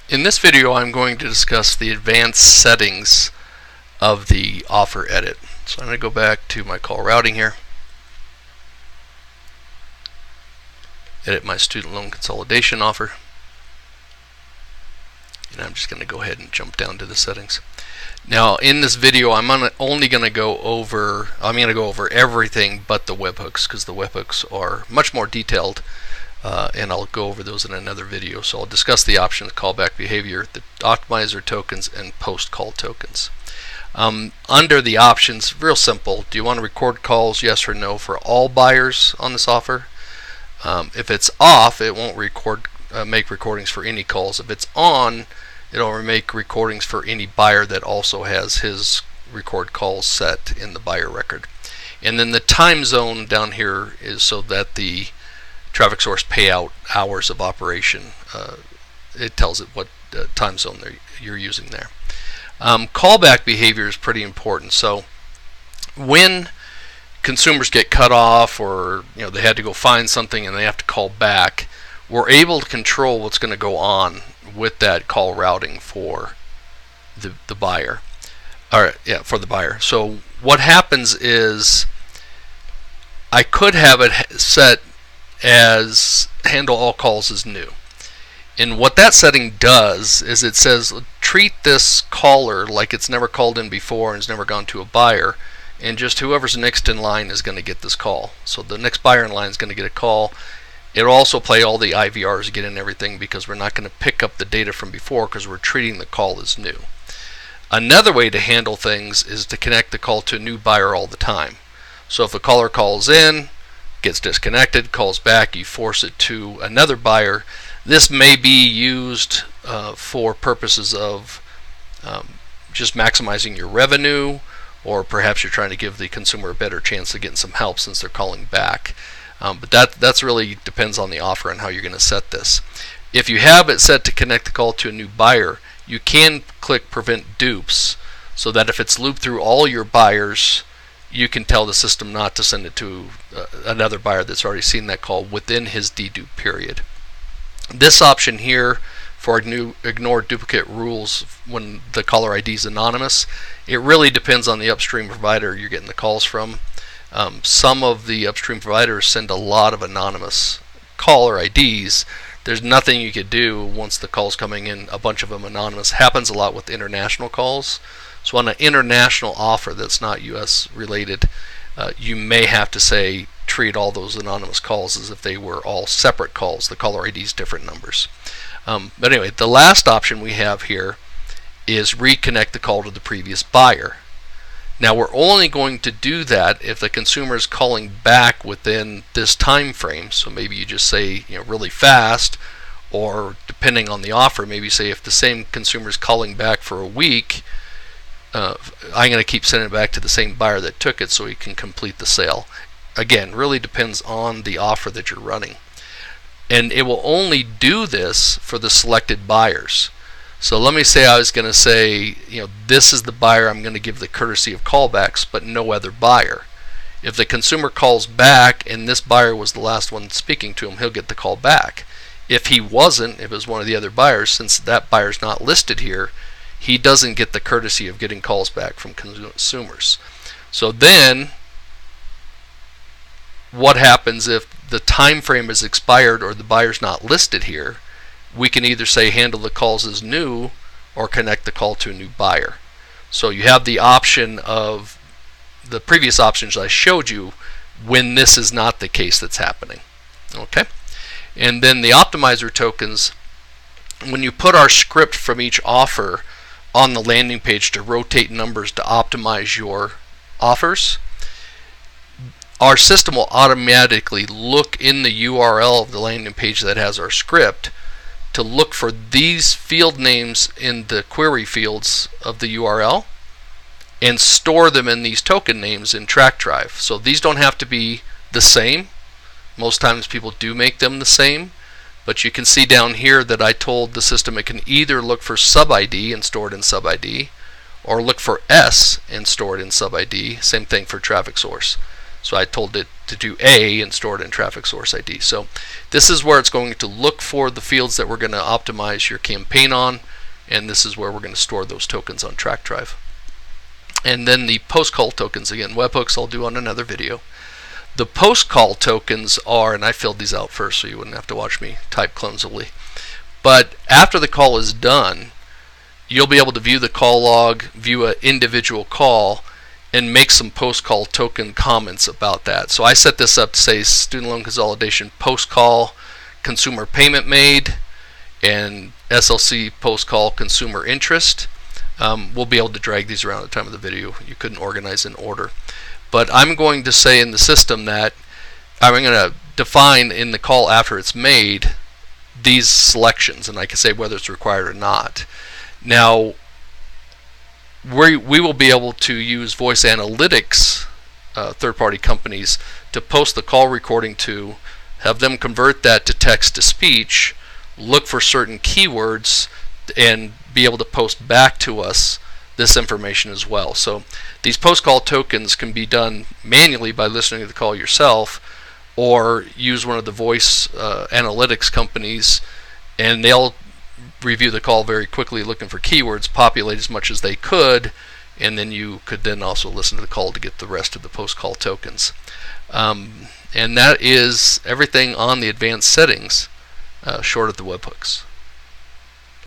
In this video, I'm going to discuss the advanced settings of the offer edit. So I'm going to go back to my call routing here, edit my student loan consolidation offer, and I'm just going to go ahead and jump down to the settings. Now, in this video, I'm only going to go over everything but the webhooks, because the webhooks are much more detailed. And I'll go over those in another video. So I'll discuss the options: callback behavior, the optimizer tokens, and post-call tokens. Under the options, real simple. Do you want to record calls, yes or no, for all buyers on this offer? If it's off, it won't make recordings for any calls. If it's on, it'll make recordings for any buyer that also has his record calls set in the buyer record. And then the time zone down here is so that the traffic source payout hours of operation, it tells it what time zone you're using there. Callback behavior is pretty important. So when consumers get cut off, or they had to go find something and they have to call back, we're able to control what's going to go on with that call routing for the buyer. For the buyer. So what happens is I could have it set as handle all calls as new. And what that setting does is it says treat this caller like it's never called in before and has never gone to a buyer, and just whoever's next in line is going to get this call. So the next buyer in line is going to get a call. It'll also play all the IVRs again and everything, because we're not going to pick up the data from before because we're treating the call as new. Another way to handle things is to connect the call to a new buyer all the time. So if a caller calls in, gets disconnected, calls back, you force it to another buyer. This may be used for purposes of just maximizing your revenue, or perhaps you're trying to give the consumer a better chance of getting some help since they're calling back. But that's really depends on the offer and how you're going to set this. If you have it set to connect the call to a new buyer, you can click prevent dupes, so that if it's looped through all your buyers, you can tell the system not to send it to another buyer that's already seen that call within his dedupe period. This option here for ignore duplicate rules when the caller ID is anonymous, it really depends on the upstream provider you're getting the calls from. Some of the upstream providers send a lot of anonymous caller IDs. There's nothing you could do once the call's coming in, a bunch of them anonymous. Happens a lot with international calls. So on an international offer that's not US related, you may have to say treat all those anonymous calls as if they were all separate calls. The caller IDs different numbers. But anyway, the last option we have here is reconnect the call to the previous buyer. Now we're only going to do that if the consumer is calling back within this time frame. So maybe you just say really fast, or depending on the offer, maybe say if the same consumer is calling back for a week, I'm going to keep sending it back to the same buyer that took it so he can complete the sale. Again, really depends on the offer that you're running. And it will only do this for the selected buyers. So let me say I was going to say, this is the buyer I'm going to give the courtesy of callbacks, but no other buyer. If the consumer calls back and this buyer was the last one speaking to him, he'll get the call back. If he wasn't, if it was one of the other buyers, since that buyer's not listed here, he doesn't get the courtesy of getting calls back from consumers. So then what happens if the time frame is expired or the buyer's not listed here? We can either say handle the calls as new or connect the call to a new buyer. So you have the option of the previous options I showed you when this is not the case that's happening. Okay? And then the optimizer tokens, when you put our script from each offer on the landing page to rotate numbers to optimize your offers, our system will automatically look in the URL of the landing page that has our script to look for these field names in the query fields of the URL and store them in these token names in TrackDrive. So these don't have to be the same. Most times people do make them the same, but you can see down here that I told the system it can either look for sub ID and store it in sub ID, or look for S and store it in sub ID. Same thing for traffic source. So I told it to do A and store it in traffic source ID. So this is where it's going to look for the fields that we're going to optimize your campaign on, and this is where we're going to store those tokens on TrackDrive. And then the post-call tokens, again, webhooks I'll do on another video. The post-call tokens are, and I filled these out first so you wouldn't have to watch me type clumsily, but after the call is done, you'll be able to view the call log, view an individual call, and make some post-call token comments about that. So I set this up to say student loan consolidation post-call consumer payment made, and SLC post-call consumer interest. We'll be able to drag these around at the time of the video. You couldn't organize in order. But I'm going to say in the system that I'm going to define in the call after it's made these selections, and I can say whether it's required or not. Now, we will be able to use voice analytics, third-party companies, to post the call recording to, have them convert that to text to speech, look for certain keywords, and be able to post back to us this information as well. So these post-call tokens can be done manually by listening to the call yourself, or use one of the voice analytics companies, and they'll review the call very quickly looking for keywords, populate as much as they could, and then you could then also listen to the call to get the rest of the post-call tokens. And that is everything on the advanced settings short of the webhooks.